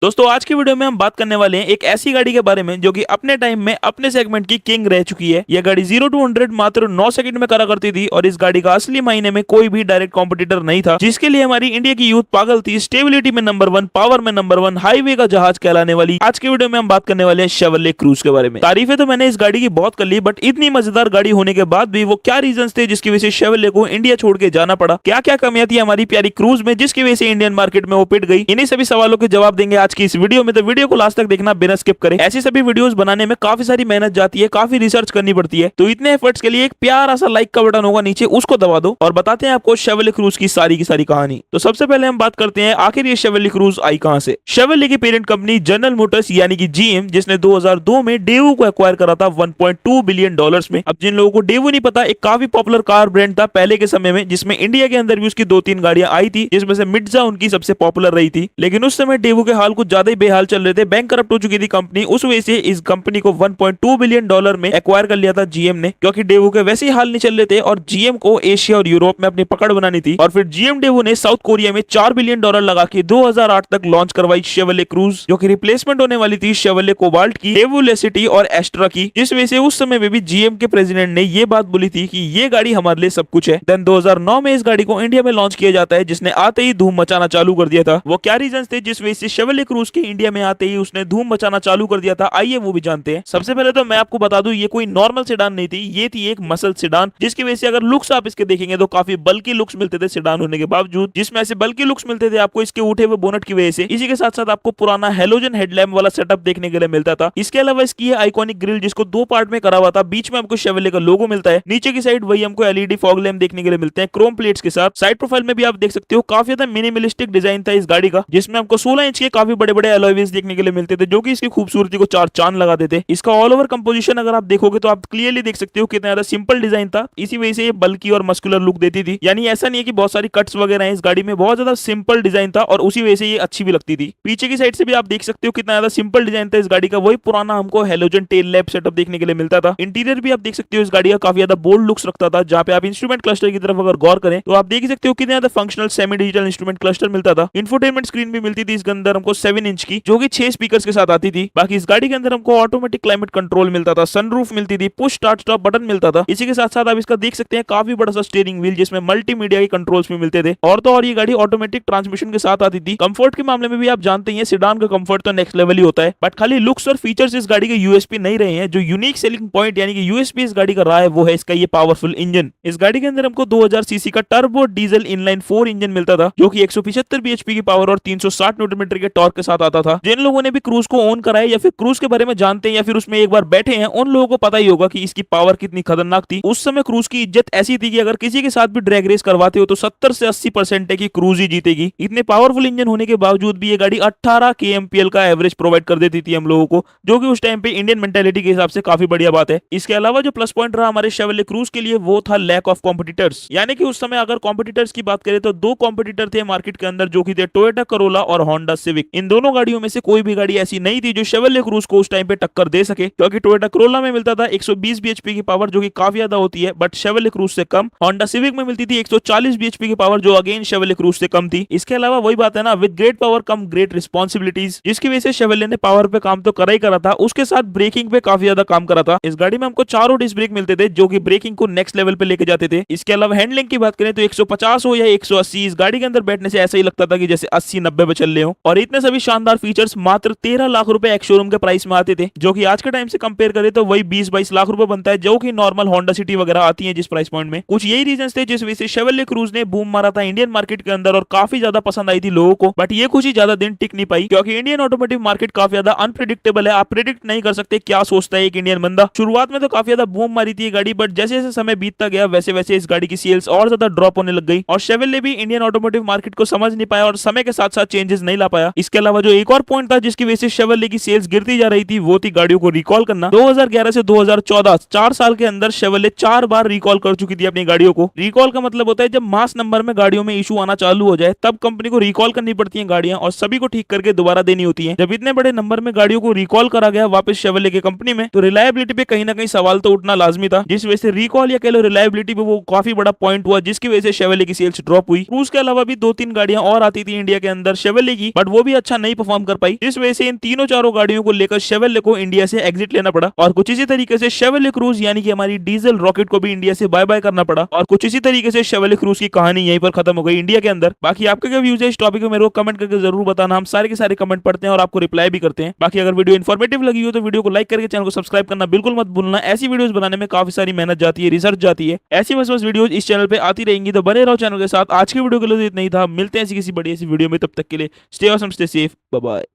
दोस्तों आज की वीडियो में हम बात करने वाले हैं एक ऐसी गाड़ी के बारे में जो कि अपने टाइम में अपने सेगमेंट की किंग रह चुकी है। यह गाड़ी 0 to 100 मात्र 9 सेकंड में करा करती थी और इस गाड़ी का असली मायने में कोई भी डायरेक्ट कॉम्पिटिटर नहीं था, जिसके लिए हमारी इंडिया की यूथ पागल थी। स्टेबिलिटी में नंबर 1, पावर में नंबर 1, हाईवे का जहाज कहलाने वाली आज की वीडियो में हम बात करने वाले हैं शेवरले क्रूज के बारे में। तारीफें तो मैंने इस गाड़ी की बहुत कर ली, बट इतनी मजेदार गाड़ी होने के बाद भी वो क्या रीजन थे जिसकी वजह से शेवरले को इंडिया छोड़ के जाना पड़ा, क्या क्या कमियां थी हमारी प्यारी क्रूज में जिसकी वजह से इंडियन मार्केट में वो पिट गई, इन्हीं सभी सवालों के जवाब देंगे आज की इस वीडियो में। तो वीडियो को लास्ट तक देखना बिना स्किप करें। ऐसी सभी वीडियोस बनाने में काफी सारी मेहनत जाती है, काफी रिसर्च करनी पड़ती है, तो इतने एफर्ट्स के लिए एक प्यारा सा लाइक का बटन होगा नीचे, उसको दबा दो और बताते हैं आपको शेवरले क्रूज की सारी कहानी। तो सबसे पहले हम बात करते हैं आखिर ये शेवरले क्रूज आई कहां से। शेवरले की पेरेंट कंपनी जनरल मोटर्स यानी कि जीएम, जिसने 2002 में डेवू को एक्वायर करा था 1.2 बिलियन डॉलर्स में। अब जिन लोगों को डेवू नहीं पता, एक काफी पॉपुलर कार ब्रांड था पहले के समय में, जिसमें इंडिया के अंदर भी उसकी 2-3 गाड़ियां आई थी, जिसमें से मिर्जा उनकी सबसे पॉपुलर रही थी। लेकिन उस समय डेवू के हाल कुछ ज्यादा ही बेहाल चल रहे थे, बैंक करप्ट हो चुकी थी कंपनी। उस वजह से इस कंपनी को 1.2 बिलियन डॉलर में एक्वायर कर लिया था जीएम ने, क्योंकि डेवू के वैसे ही हाल नहीं चल रहे थे और जीएम को एशिया और यूरोप में अपनी पकड़ बनानी थी। और फिर जीएम डेवू ने साउथ कोरिया में 4 बिलियन डॉलर लगा के 2008 तक लॉन्च करवाई शेवरले क्रूज, जो कि रिप्लेसमेंट होने वाली थी शेवरले कोबाल्ट की, डेवू लेसिटी और एस्ट्रा की, जिस वजह से उस समय में भी जीएम के प्रेसिडेंट ने ये बात बोली थी कि ये गाड़ी हमारे लिए सब कुछ है। देन 2009 में इस गाड़ी को इंडिया में लॉन्च किया जाता है, जिसने आते ही धूम मचाना चालू कर दिया था। वो क्या रीजन थे जिस वजह से शेवरले क्रूज के इंडिया में आते ही उसने धूम मचाना चालू कर दिया था, आइए वो भी जानते हैं। सबसे पहले तो मैं आपको बता दूं, ये कोई नॉर्मल सेडान नहीं थी, ये थी एक मसल सेडान, जिसकी वजह से अगर लुक्स आप इसके देखेंगे तो काफी बल्कि लुक्स मिलते थे सेडान होने के बावजूद, जिसमें ऐसे बल्कि लुक्स मिलते थे आपको इसके उठे हुए बोनट की वजह से। इसी के साथ साथ आपको पुराना हेलोजन हेडलैम्प वाला सेटअप देखने के लिए मिलता था। इसके अलावा इसकी आइकॉनिक ग्रिल, जिसको 2 पार्ट में करा हुआ था, बीच में हमको शेवरले का लोगो मिलता है, नीचे की साइड वही हमको एलईडी फॉग लैम्प देखने के लिए मिलते हैं क्रोम प्लेट्स के साथ। साइड प्रोफाइल में भी आप देख सकते हो काफी ज्यादा मिनिमलिस्टिक डिजाइन था इस गाड़ी का, जिसमें हमको 16 इंच के काफी बड़े बड़े अलॉय व्हील्स देखने के लिए मिलते थे, जो कि इसकी खूबसूरती को 4 चांद लगा देते। इसका ऑल ओवर कंपोजिशन अगर आप देखोगे तो आप क्लियरली देख सकते हो कितना ज्यादा सिंपल डिजाइन था, इसी वजह से ये बल्कि और मस्कुलर लुक देती थी। यानी ऐसा नहीं है कि बहुत सारी कट्स वगैरह हैं इस गाड़ी में, बहुत ज्यादा सिंपल डिजाइन था और उसी वजह से ये अच्छी भी लगती थी। पीछे की साइड से भी आप देख सकते हो कितना ज्यादा सिंपल डिजाइन था इस गाड़ी का, वही पुराना हमको हेलोजन टेल लैम्प सेटअप देखने के लिए मिलता था। इंटीरियर भी आप देख सकते हो इस गाड़ी का काफी ज्यादा बोल्ड लुक्स रखता था, जहां पे आप इंस्ट्रूमेंट क्लस्टर की तरफ अगर गौर करें तो आप देख सकते हो कितना ज्यादा functional semi digital instrument cluster मिलता था। इंफोटेनमेंट स्क्रीन भी मिलती थी इसके अंदर हमको 7 इंच की, जो कि 6 स्पीकर्स के साथ आती थी। बाकी इस गाड़ी के अंदर हमको ऑटोमेटिक क्लाइमेट कंट्रोल मिलता था, सनरूफ मिलती थी, पुश स्टार्ट स्टॉप बटन मिलता था। इसी के साथ साथ आप इसका देख सकते हैं काफी बड़ा सा स्टीयरिंग व्हील, जिसमें मल्टीमीडिया के कंट्रोल्स भी मिलते थे। और तो और ये गाड़ी ऑटोमेटिक ट्रांसमिशन के साथ आती थी। कंफर्ट के मामले में भी आप जानते हैं सेडान का कंफर्ट तो नेक्स्ट लेवल ही होता है, बट खाली लुक्स और फीचर्स इस गाड़ी के यूएसपी नहीं रहे हैं। जो यूनिक सेलिंग पॉइंट यानी कि यूएसपी इस गाड़ी का रहा है वो है इसका ये पावरफुल इंजन। इस गाड़ी के अंदर हमको 2000 सीसी का टर्बो डीजल इनलाइन 4 इंजन मिलता था, जो कि 175 बीएचपी की पावर और 360 न्यूटन मीटर के टॉर्क के साथ आता था। जिन लोगों ने भी क्रूज को ओन करा है या फिर क्रूज के बारे में जानते हैं या फिर उसमें एक बार बैठे हैं, उन लोगों को पता ही होगा कि इसकी पावर कितनी खतरनाक थी। उस समय क्रूज की इज्जत ऐसी थी कि अगर किसी के साथ भी ड्रैग रेस करवाते हो तो 70 से 80% है कि क्रूज ही जीतेगी। इतने पावरफुल इंजन होने के बावजूद भी ये गाड़ी 18 kmpl का एवरेज प्रोवाइड कर देती थी हम लोगों को, जो कि उस टाइम पे इंडियन मेंटालिटी के हिसाब से काफी बढ़िया बात है। इसके अलावा जो प्लस पॉइंट रहा हमारे शेवरले क्रूज के लिए वो था लैक ऑफ कॉम्पिटिटर्स। यानी कि उस समय अगर कॉम्पिटिटर्स की बात करें तो 2 कॉम्पिटिटर थे मार्केट के अंदर, जो कि थे टोयोटा करोला और होंडा सिविक। इन दोनों गाड़ियों में से कोई भी गाड़ी ऐसी नहीं थी जो शेवरले क्रूज को उस टाइम पे टक्कर दे सके, क्योंकि टोयोटा करोला में मिलता था 120 बीएचपी की पावर, जो कि काफी ज्यादा होती है बट शेवरले क्रूज से कम। होंडा सिविक में मिलती थी 140 बीएचपी की पावर, जो अगेन शेवरले क्रूज से कम थी। इसके अलावा वही बात है ना, with great power come great responsibilities, जिसकी वजह से शेवरले ने पावर पे काम तो करा ही करा था, उसके साथ ब्रेकिंग पे काफी ज्यादा काम करा था। इस गाड़ी में हमको 4 डिस्क ब्रेक मिलते थे, जो कि ब्रेकिंग को नेक्स्ट लेवल पे लेके जाते थे। इसके अलावा हैंडलिंग की बात करें तो 150 हो या 180, इस गाड़ी के अंदर बैठने से ऐसा ही लगता था कि जैसे 80-90 पे चल रहे हो। और इतने सभी शानदार फीचर्स मात्र 13 लाख रुपए एक शोरूम के प्राइस में आते थे, जो कि आज के टाइम से कंपेयर करें तो वही 20-22 लाख रुपए बनता है, जो कि नॉर्मल होंडा सिटी वगैरह आती है जिस प्राइस पॉइंट में। कुछ यही रीजन थे जिस वजह से शेवरले क्रूज ने बूम मारा था इंडियन मार्केट के अंदर और काफी ज्यादा पसंद आई थी लोगों को। बट ये कुछ ही ज्यादा दिन टिक नहीं पाई, क्योंकि इंडियन ऑटोमोटिव मार्केट काफी ज्यादा अनप्रेडिक्टेबल है। आप प्रेडिक्ट नहीं कर सकते क्या सोचता है एक इंडियन बंदा। शुरुआत में तो काफी ज्यादा बूम मारी थी ये गाड़ी, बट जैसे जैसे समय बीतता गया वैसे वैसे इस गाड़ी की सेल्स और ज्यादा ड्रॉप होने लग गई और शेवरले भी इंडियन ऑटोमोटिव मार्केट को समझ नहीं पाया और समय के साथ साथ चेंजेस नहीं ला पाया। इसके अलावा जो एक और पॉइंट था जिसकी वजह से शेवरले की सेल्स गिरती जा रही थी, वो थी गाड़ियों को रिकॉल करना। 2011 से 2014 4 साल के अंदर शेवरले 4 बार रिकॉल कर चुकी थी अपनी गाड़ियों को। रिकॉल का मतलब होता है जब मास नंबर में गाड़ियों में इशू आना चालू हो जाए, तब कंपनी को रिकॉल करनी पड़ती है गाड़ियां और सभी को ठीक करके दोबारा देनी होती है। जब इतने बड़े नंबर में गाड़ियों को रिकॉल करा गया वापस शेवरले की कंपनी में, तो रिलायबिलिटी पे कहीं ना कहीं सवाल तो उठना लाजमी था, जिस वजह से रिकॉल या कह लो रिलायबिलिटी पे वो काफी बड़ा पॉइंट हुआ, जिसकी वजह से शेवरले की सेल्स ड्रॉप हुई। क्रूज के अलावा भी 2-3 गाड़ियां और आती थी इंडिया के अंदर शेवरले की, बट वो भी अच्छा नहीं परफॉर्म कर पाई, जिस वजह से इन तीनों चारों गाड़ियों को लेकर शेवरले को इंडिया से एग्जिट लेना पड़ा। और कुछ इसी तरीके से शेवरले क्रूज यानी कि हमारी डीजल रॉकेट को भी इंडिया से बाय बाय करना पड़ा। और कुछ इसी तरीके से शेवरले क्रूज की कहानी यहीं पर खत्म हो गई इंडिया के अंदर। बाकी आपके क्या व्यूज है इस टॉपिक में मेरे को कमेंट करके जरूर बताना, हम सारे के सारे कमेंट पढ़ते हैं और आपको रिप्लाई भी करते हैं। बाकी अगर वीडियो इन्फॉर्मेटिव लगी हो तो वीडियो को लाइक करके चैनल को सब्सक्राइब करना बिल्कुल मत भूलना। ऐसी वीडियोस बनाने में काफी सारी मेहनत जाती है, रिसर्च जाती है। ऐसी बस वीडियोस इस चैनल पे आती रहेंगी, तो बने रहो चैनल के साथ। आज की वीडियो के लिए इतना ही था, मिलते हैं ऐसी किसी बड़ी ऐसी वीडियो में, तब तक के लिए stay awesome, stay safe, bye bye.